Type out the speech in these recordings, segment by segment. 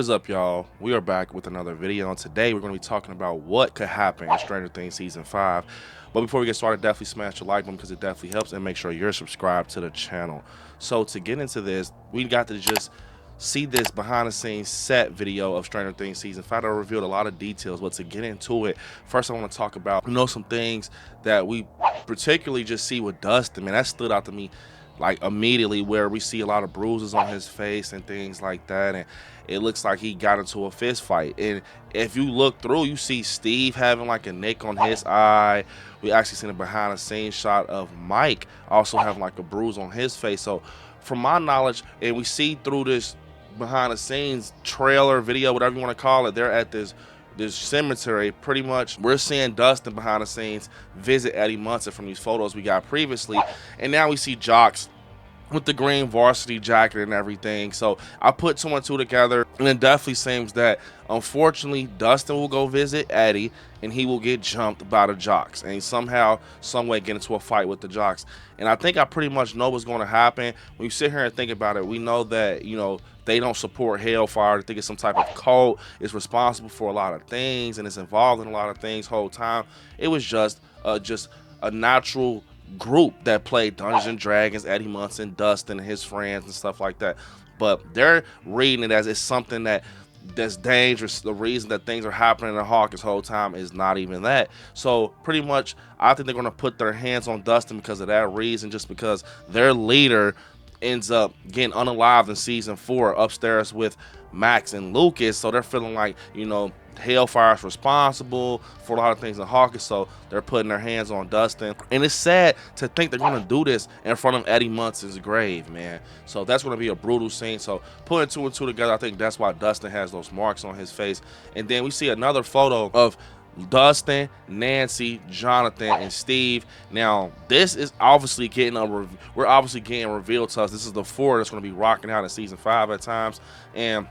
What is up, y'all? We are back with another video, and today we're going to be talking about what could happen in Stranger Things Season 5. But before we get started, definitely smash the like button because it definitely helps, and make sure you're subscribed to the channel. So to get into this, we got to just see this behind the scenes set video of Stranger Things Season 5 that revealed a lot of details. But to get into it, first I want to talk about, some things that we particularly just see with Dustin. Man, that stood out to me like immediately, where we see a lot of bruises on his face and things like that, and it looks like he got into a fist fight. And if you look through, you see Steve having like a nick on his eye. We actually seen a behind the scenes shot of Mike also having like a bruise on his face. So from my knowledge, and we see through this behind the scenes trailer video, whatever you want to call it, they're at this cemetery. Pretty much we're seeing Dustin behind the scenes visit Eddie Munson from these photos we got previously, and now we see Jocks with the green varsity jacket and everything. So I put two and two together, and it definitely seems that unfortunately Dustin will go visit Eddie and he will get jumped by the Jocks and somehow, some way get into a fight with the Jocks. And I think I pretty much know what's going to happen. When you sit here and think about it, we know that they don't support Hellfire. They think it's some type of cult. It's responsible for a lot of things and it's involved in a lot of things whole time. It was just a natural group that played Dungeons and Dragons, Eddie Munson, Dustin, and his friends and stuff like that. But they're reading it as it's something that's dangerous. The reason that things are happening in Hawk this whole time is not even that. So pretty much I think they're going to put their hands on Dustin because of that reason, just because their leader ends up getting unalived in season 4 upstairs with Max and Lucas. So they're feeling like, Hellfire is responsible for a lot of things in Hawkins, so they're putting their hands on Dustin. And it's sad to think they're going to do this in front of Eddie Munson's grave, man. So that's going to be a brutal scene. So putting two and two together, I think that's why Dustin has those marks on his face. And then we see another photo of Dustin, Nancy, Jonathan, and Steve. Now this is obviously we're obviously getting revealed to us. This is the 4 that's going to be rocking out in season 5 at times. And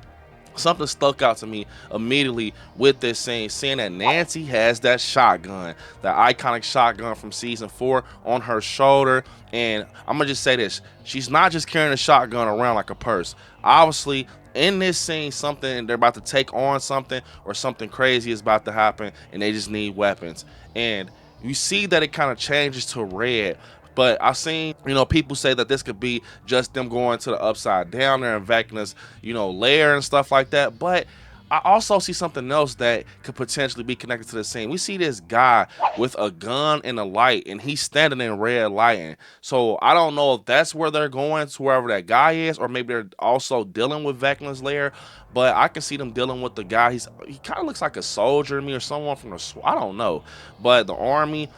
something stuck out to me immediately with this scene, seeing that Nancy has that shotgun, that iconic shotgun from season 4 on her shoulder. And I'm gonna just say this, she's not just carrying a shotgun around like a purse. Obviously in this scene, they're about to take on something, or something crazy is about to happen, and they just need weapons. And you see that it kind of changes to red. But I've seen, people say that this could be just them going to the upside down there in Vecna's, lair and stuff like that. But I also see something else that could potentially be connected to the scene. We see this guy with a gun and a light, and he's standing in red lighting. So I don't know if that's where they're going, to wherever that guy is, or maybe they're also dealing with Vecna's lair. But I can see them dealing with the guy. He kind of looks like a soldier to me, or someone from I don't know. But the army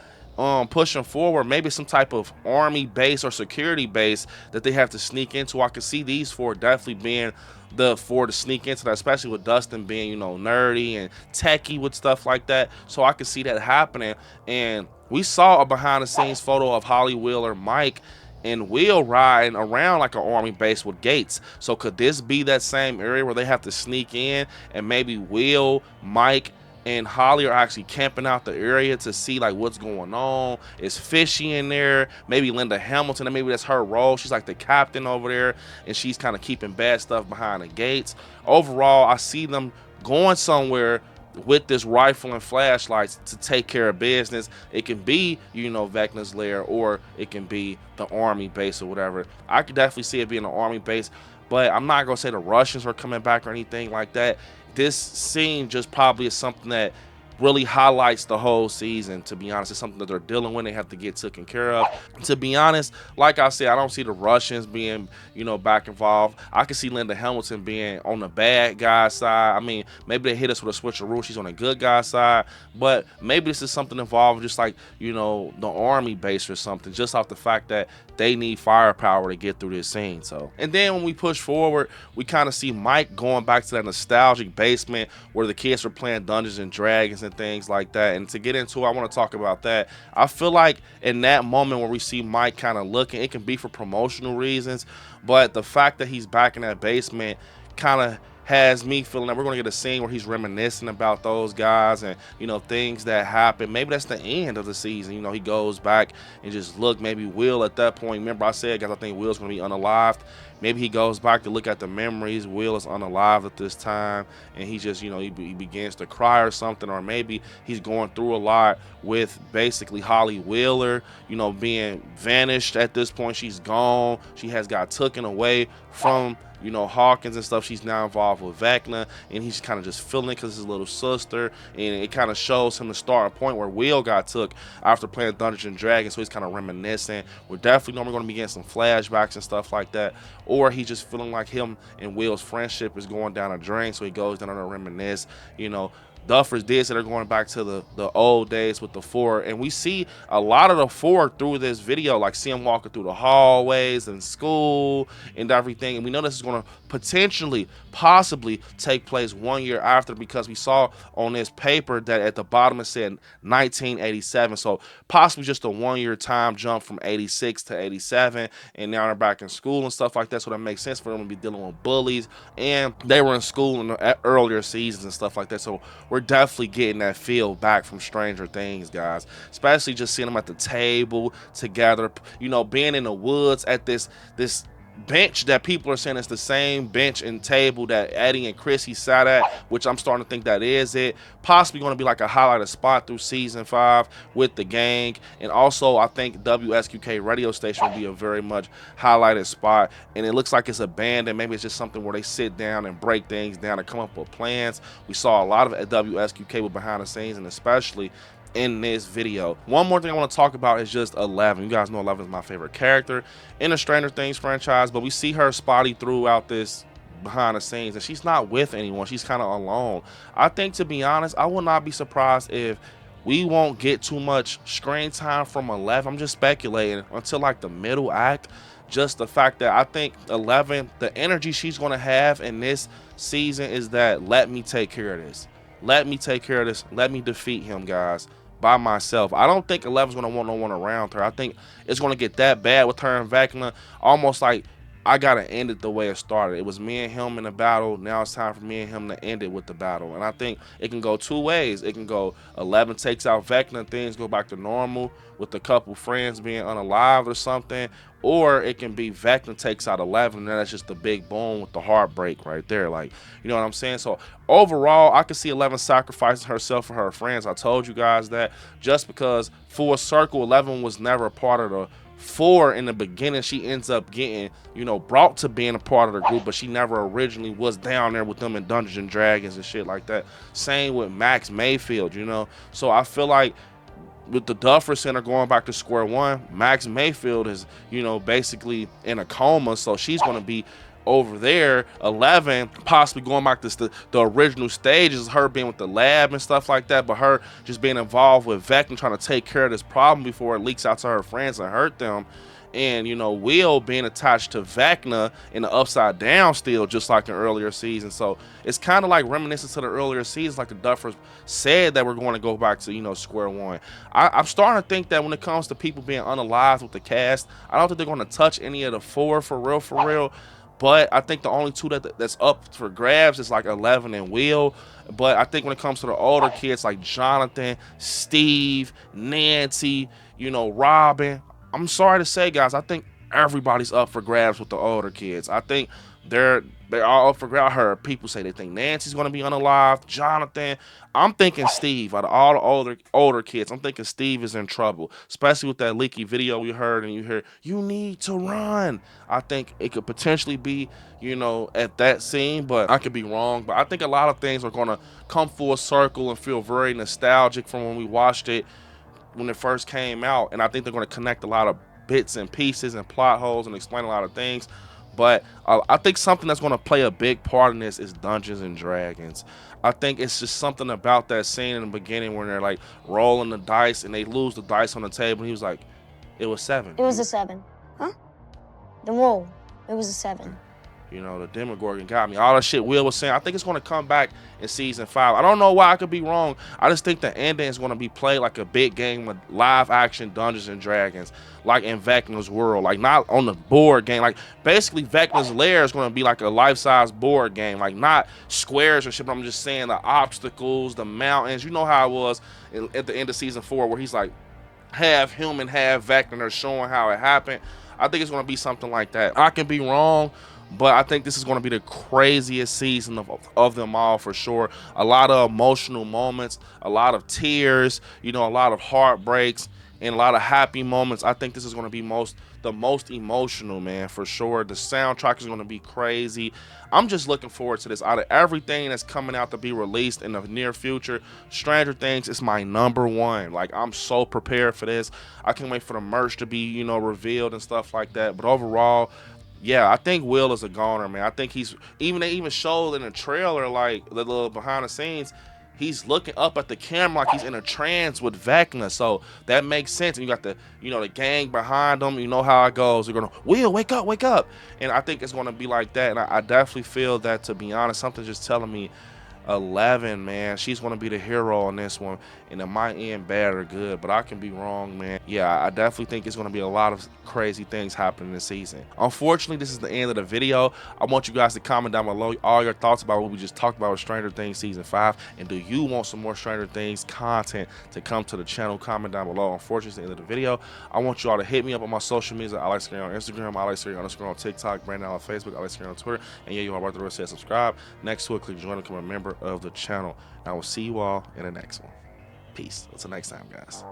pushing forward, maybe some type of army base or security base that they have to sneak into. I can see these 4 definitely being the 4 to sneak into that, especially with Dustin being nerdy and techie with stuff like that. So I can see that happening. And we saw a behind the scenes photo of Holly, Wheeler, Mike, and Will riding around like an army base with gates. So could this be that same area where they have to sneak in, and maybe Will, Mike, and Holly are actually camping out the area to see like what's going on? Is fishy in there? Maybe Linda Hamilton, and maybe that's her role. She's like the captain over there, and she's kind of keeping bad stuff behind the gates. Overall, I see them going somewhere with this rifle and flashlights to take care of business. It can be, Vecna's lair, or it can be the army base or whatever. I could definitely see it being an army base, but I'm not gonna say the Russians are coming back or anything like that. This scene just probably is something that really highlights the whole season. To be honest, it's something that they're dealing with, they have to get taken care of. To be honest, like I said, I don't see the Russians being back involved. I can see Linda Hamilton being on the bad guy side. I mean, maybe they hit us with a switcheroo, she's on the good guy side, but maybe this is something involved just like the army base or something, just off the fact that they need firepower to get through this scene. So, and then when we push forward, we kind of see Mike going back to that nostalgic basement where the kids were playing Dungeons and Dragons and things like that. And to get into it, I want to talk about that. I feel like in that moment where we see Mike kind of looking, it can be for promotional reasons, but the fact that he's back in that basement kind of has me feeling that we're going to get a scene where he's reminiscing about those guys and, you know, things that happened. Maybe that's the end of the season. You know, he goes back and just look. Maybe Will at that point. Remember, I said, guys, I think Will's going to be unalived. Maybe he goes back to look at the memories. Will is unalive at this time, and he just, you know, he begins to cry or something, or maybe he's going through a lot with basically Holly Wheeler, you know, being vanished at this point. She's gone. She has got taken away from, you know, Hawkins and stuff. She's now involved with Vecna, and he's kind of just feeling it because his little sister, and it kind of shows him the starting point where Will got took after playing Dungeons and Dragons, so he's kind of reminiscing. We're definitely normally going to be getting some flashbacks and stuff like that, or he's just feeling like him and Will's friendship is going down a drain, so he goes down to reminisce, you know. Duffers did say they're going back to the old days with the Four, and we see a lot of the Four through this video, like see him walking through the hallways and school and everything. And we know this is going to potentially, possibly take place 1 year after, because we saw on this paper that at the bottom it said 1987, so possibly just a 1 year time jump from 86 to 87, and now they're back in school and stuff like that. So that makes sense for them to be dealing with bullies, and they were in school in the earlier seasons and stuff like that. So we're definitely getting that feel back from Stranger Things, guys, especially just seeing them at the table together, you know, being in the woods at this bench that people are saying is the same bench and table that Eddie and Chrissy sat at, which I'm starting to think that is it. Possibly going to be like a highlighted spot through season 5 with the gang. And also I think WSQK radio station will be a very much highlighted spot, and it looks like it's abandoned. Maybe it's just something where they sit down and break things down and come up with plans. We saw a lot of it at WSQK with behind the scenes, and especially in this video. One more thing I want to talk about is just Eleven. You guys know Eleven is my favorite character in the Stranger Things franchise, but we see her spotty throughout this behind the scenes, and she's not with anyone. She's kind of alone. I think, to be honest, I will not be surprised if we won't get too much screen time from 11. I'm just speculating until like the middle act. Just the fact that I think 11, the energy she's going to have in this season is that, let me take care of this. Let me take care of this. Let me defeat him, guys, by myself. I don't think 11's going to want no one around her. I think it's going to get that bad with her and Vecna, almost like I got to end it the way it started. It was me and him in the battle. Now it's time for me and him to end it with the battle. And I think it can go two ways. It can go 11 takes out Vecna and things go back to normal with a couple friends being unalive or something. Or it can be Vecna takes out 11, and then that's just the big boom with the heartbreak right there. Like, you know what I'm saying? So overall, I could see 11 sacrificing herself for her friends. I told you guys that, just because full circle, 11 was never a part of the Four in the beginning. She ends up getting, you know, brought to being a part of the group, but she never originally was down there with them in Dungeons and Dragons and shit like that. Same with Max Mayfield, you know. So I feel like with the Duffer Center going back to square one, Max Mayfield is, you know, basically in a coma, so she's going to be over there. 11 possibly going back to the original stages, her being with the lab and stuff like that, but her just being involved with Vecna, trying to take care of this problem before it leaks out to her friends and hurt them. And, you know, Will being attached to Vecna in the Upside Down still, just like in earlier seasons. So it's kind of like reminiscent to the earlier seasons, like the Duffers said that we're going to go back to, you know, square one. I'm starting to think that when it comes to people being unalived with the cast, I don't think they're going to touch any of the four for real. But I think the only two that's up for grabs is like 11 and Will. But I think when it comes to the older kids like Jonathan, Steve, Nancy, you know, Robin, I'm sorry to say, guys, I think everybody's up for grabs with the older kids. I think they're all up for grabs. I heard people say they think Nancy's going to be unalived. Jonathan, I'm thinking Steve. Out of all the older kids, I'm thinking Steve is in trouble, especially with that leaky video we heard, and you hear, you need to run. I think it could potentially be, you know, at that scene, but I could be wrong. But I think a lot of things are going to come full circle and feel very nostalgic from when we watched it when it first came out, and I think they're going to connect a lot of bits and pieces and plot holes and explain a lot of things. But I think something that's going to play a big part in this is Dungeons and Dragons. I think it's just something about that scene in the beginning when they're like rolling the dice and they lose the dice on the table, and he was like, it was 7. It was a 7. Huh? The roll. It was a 7. You know, the Demogorgon got me. All that shit Will was saying, I think it's going to come back in season 5. I don't know why. I could be wrong. I just think the ending is going to be played like a big game of live action Dungeons and Dragons, like in Vecna's world, like not on the board game. Like basically Vecna's lair is going to be like a life-size board game, like not squares or shit, but I'm just saying the obstacles, the mountains. You know how it was at the end of season 4 where he's like half human, half Vecna. They're showing how it happened. I think it's going to be something like that. I can be wrong, but I think this is going to be the craziest season of them all for sure. A lot of emotional moments, a lot of tears, you know, a lot of heartbreaks, and a lot of happy moments. I think this is going to be the most emotional, man, for sure. The soundtrack is going to be crazy. I'm just looking forward to this. Out of everything that's coming out to be released in the near future, Stranger Things is my #1. Like, I'm so prepared for this. I can't wait for the merch to be, you know, revealed and stuff like that. But overall, yeah, I think Will is a goner, man. I think they even showed in the trailer, like the little behind the scenes, he's looking up at the camera like he's in a trance with Vecna. So that makes sense. And you got the, you know, the gang behind him. You know how it goes. They're gonna, Will, wake up, wake up. And I think it's gonna be like that. And I definitely feel that, to be honest, something's just telling me 11, man, she's gonna be the hero on this one, and it might end bad or good, but I can be wrong, man. Yeah, I definitely think it's gonna be a lot of crazy things happening this season. Unfortunately, this is the end of the video. I want you guys to comment down below all your thoughts about what we just talked about with Stranger Things season 5, and do you want some more Stranger Things content to come to the channel? Comment down below. Unfortunately, it's the end of the video. I want you all to hit me up on my social media. ILIKESCARY on Instagram, ILIKESCARY on TikTok, Brandon on Facebook, ILIKESCARY on Twitter, and yeah, you are about to say subscribe. Next to it, click join and become a member of the channel. And I will see you all in the next one. Peace. Until next time, guys.